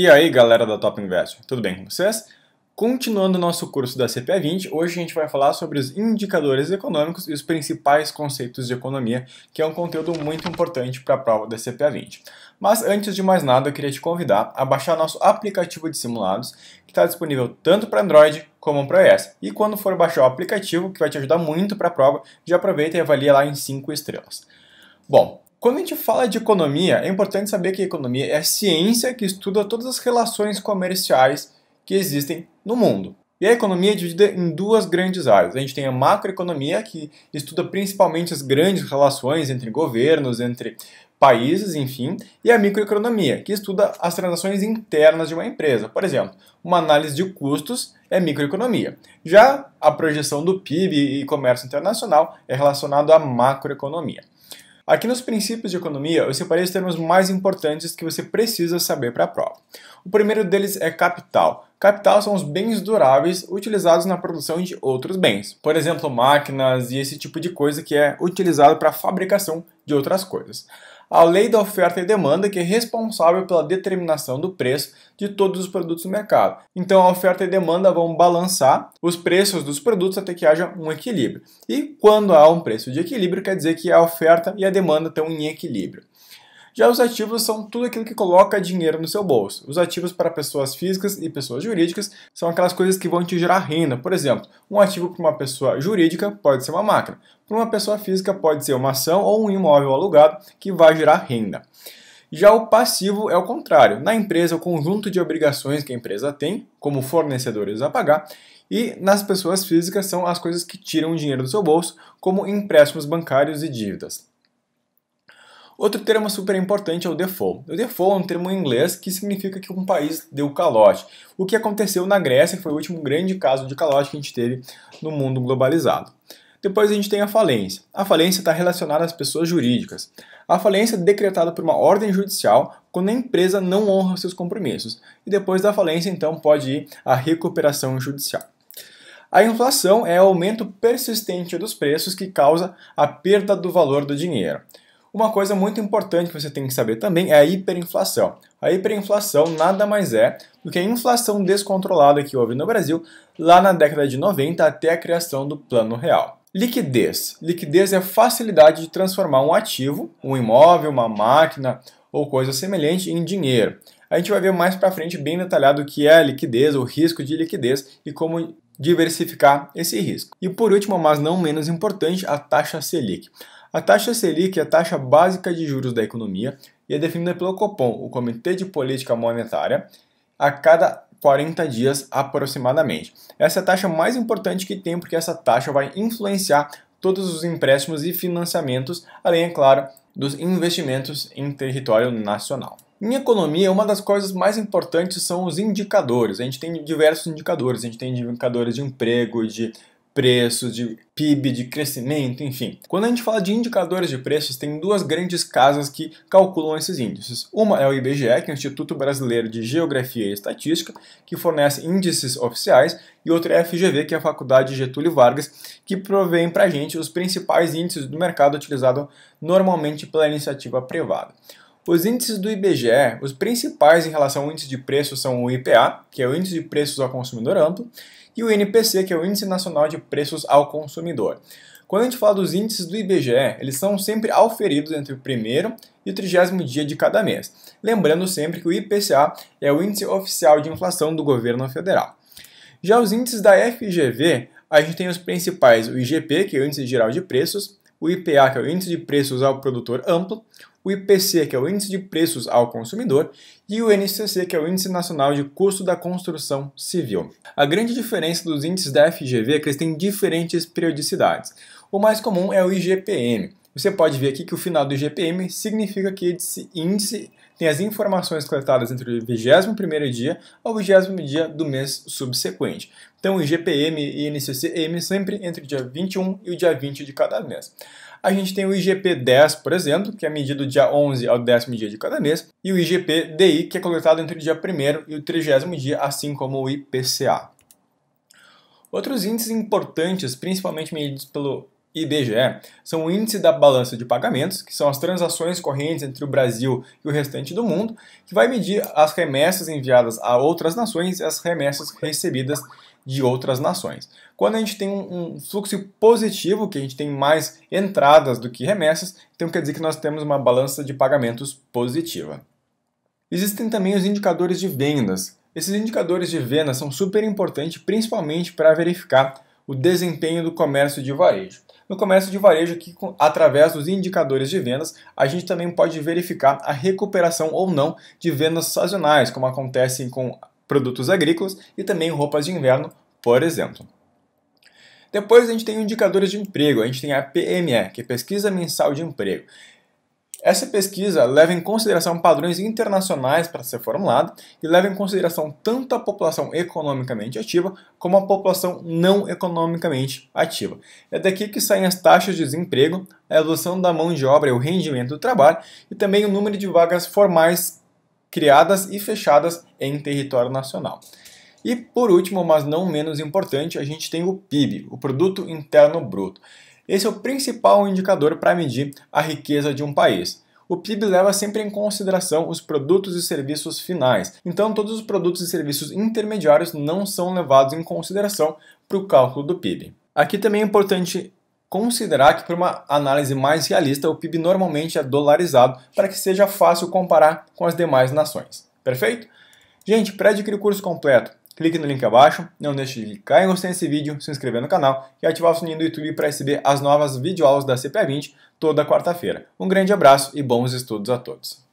E aí, galera da Top Invest, tudo bem com vocês? Continuando o nosso curso da CPA 20, hoje a gente vai falar sobre os indicadores econômicos e os principais conceitos de economia, que é um conteúdo muito importante para a prova da CPA 20. Mas antes de mais nada, eu queria te convidar a baixar nosso aplicativo de simulados, que está disponível tanto para Android como para iOS. E quando for baixar o aplicativo, que vai te ajudar muito para a prova, já aproveita e avalia lá em 5 estrelas. Bom, quando a gente fala de economia, é importante saber que a economia é a ciência que estuda todas as relações comerciais que existem no mundo. E a economia é dividida em duas grandes áreas. A gente tem a macroeconomia, que estuda principalmente as grandes relações entre governos, entre países, enfim, e a microeconomia, que estuda as transações internas de uma empresa. Por exemplo, uma análise de custos é microeconomia. Já a projeção do PIB e comércio internacional é relacionado à macroeconomia. Aqui nos princípios de economia, eu separei os termos mais importantes que você precisa saber para a prova. O primeiro deles é capital. Capital são os bens duráveis utilizados na produção de outros bens. Por exemplo, máquinas e esse tipo de coisa que é utilizado para a fabricação de outras coisas. A lei da oferta e demanda, que é responsável pela determinação do preço de todos os produtos do mercado. Então, a oferta e demanda vão balançar os preços dos produtos até que haja um equilíbrio. E quando há um preço de equilíbrio, quer dizer que a oferta e a demanda estão em equilíbrio. Já os ativos são tudo aquilo que coloca dinheiro no seu bolso. Os ativos para pessoas físicas e pessoas jurídicas são aquelas coisas que vão te gerar renda. Por exemplo, um ativo para uma pessoa jurídica pode ser uma máquina. Para uma pessoa física pode ser uma ação ou um imóvel alugado que vai gerar renda. Já o passivo é o contrário. Na empresa, o conjunto de obrigações que a empresa tem, como fornecedores a pagar, e nas pessoas físicas são as coisas que tiram o dinheiro do seu bolso, como empréstimos bancários e dívidas. Outro termo super importante é o default. O default é um termo em inglês que significa que um país deu calote. O que aconteceu na Grécia, que foi o último grande caso de calote que a gente teve no mundo globalizado. Depois a gente tem a falência. A falência está relacionada às pessoas jurídicas. A falência é decretada por uma ordem judicial quando a empresa não honra seus compromissos. E depois da falência, então, pode ir à recuperação judicial. A inflação é o aumento persistente dos preços que causa a perda do valor do dinheiro. Uma coisa muito importante que você tem que saber também é a hiperinflação. A hiperinflação nada mais é do que a inflação descontrolada que houve no Brasil lá na década de 90 até a criação do Plano Real. Liquidez. Liquidez é a facilidade de transformar um ativo, um imóvel, uma máquina ou coisa semelhante em dinheiro. A gente vai ver mais para frente bem detalhado o que é a liquidez, o risco de liquidez e como diversificar esse risco. E por último, mas não menos importante, a taxa Selic. A taxa Selic é a taxa básica de juros da economia e é definida pelo Copom, o Comitê de Política Monetária, a cada 40 dias aproximadamente. Essa é a taxa mais importante que tem, porque essa taxa vai influenciar todos os empréstimos e financiamentos, além, é claro, dos investimentos em território nacional. Em economia, uma das coisas mais importantes são os indicadores. A gente tem diversos indicadores, a gente tem indicadores de emprego, de preços, de PIB, de crescimento, enfim. Quando a gente fala de indicadores de preços, tem duas grandes casas que calculam esses índices. Uma é o IBGE, que é o Instituto Brasileiro de Geografia e Estatística, que fornece índices oficiais, e outra é a FGV, que é a Faculdade Getúlio Vargas, que provém para a gente os principais índices do mercado utilizados normalmente pela iniciativa privada. Os índices do IBGE, os principais em relação ao índice de preços são o IPA, que é o Índice de Preços ao Consumidor Amplo, e o INPC, que é o Índice Nacional de Preços ao Consumidor. Quando a gente fala dos índices do IBGE, eles são sempre auferidos entre o primeiro e o 30º dia de cada mês. Lembrando sempre que o IPCA é o Índice Oficial de Inflação do Governo Federal. Já os índices da FGV, a gente tem os principais, o IGP, que é o Índice Geral de Preços, o IPA, que é o Índice de Preços ao Produtor Amplo, o IPC, que é o Índice de Preços ao Consumidor, e o INCC, que é o Índice Nacional de Custo da Construção Civil. A grande diferença dos índices da FGV é que eles têm diferentes periodicidades. O mais comum é o IGPM. Você pode ver aqui que o final do IGPM significa que esse índice tem as informações coletadas entre o 21º dia ao 20º dia do mês subsequente. Então, o IGPM e INCC-M sempre entre o dia 21 e o dia 20 de cada mês. A gente tem o IGP-10, por exemplo, que é medido do dia 11 ao 10º dia de cada mês, e o IGP-DI, que é coletado entre o dia 1º e o 30º dia, assim como o IPCA. Outros índices importantes, principalmente medidos pelo IBGE são o índice da balança de pagamentos, que são as transações correntes entre o Brasil e o restante do mundo, que vai medir as remessas enviadas a outras nações e as remessas recebidas de outras nações. Quando a gente tem um fluxo positivo, que a gente tem mais entradas do que remessas, então quer dizer que nós temos uma balança de pagamentos positiva. Existem também os indicadores de vendas. Esses indicadores de vendas são super importantes, principalmente para verificar o desempenho do comércio de varejo. No comércio de varejo, aqui, através dos indicadores de vendas, a gente também pode verificar a recuperação ou não de vendas sazonais, como acontece com produtos agrícolas e também roupas de inverno, por exemplo. Depois a gente tem indicadores de emprego, a gente tem a PME, que é Pesquisa Mensal de Emprego. Essa pesquisa leva em consideração padrões internacionais para ser formulada e leva em consideração tanto a população economicamente ativa como a população não economicamente ativa. É daqui que saem as taxas de desemprego, a evolução da mão de obra e o rendimento do trabalho e também o número de vagas formais criadas e fechadas em território nacional. E por último, mas não menos importante, a gente tem o PIB, o Produto Interno Bruto. Esse é o principal indicador para medir a riqueza de um país. O PIB leva sempre em consideração os produtos e serviços finais, então todos os produtos e serviços intermediários não são levados em consideração para o cálculo do PIB. Aqui também é importante considerar que, para uma análise mais realista, o PIB normalmente é dolarizado para que seja fácil comparar com as demais nações. Perfeito? Gente, para adquirir o curso completo, clique no link abaixo, não deixe de clicar em gostei desse vídeo, se inscrever no canal e ativar o sininho do YouTube para receber as novas videoaulas da CPA 20 toda quarta-feira. Um grande abraço e bons estudos a todos!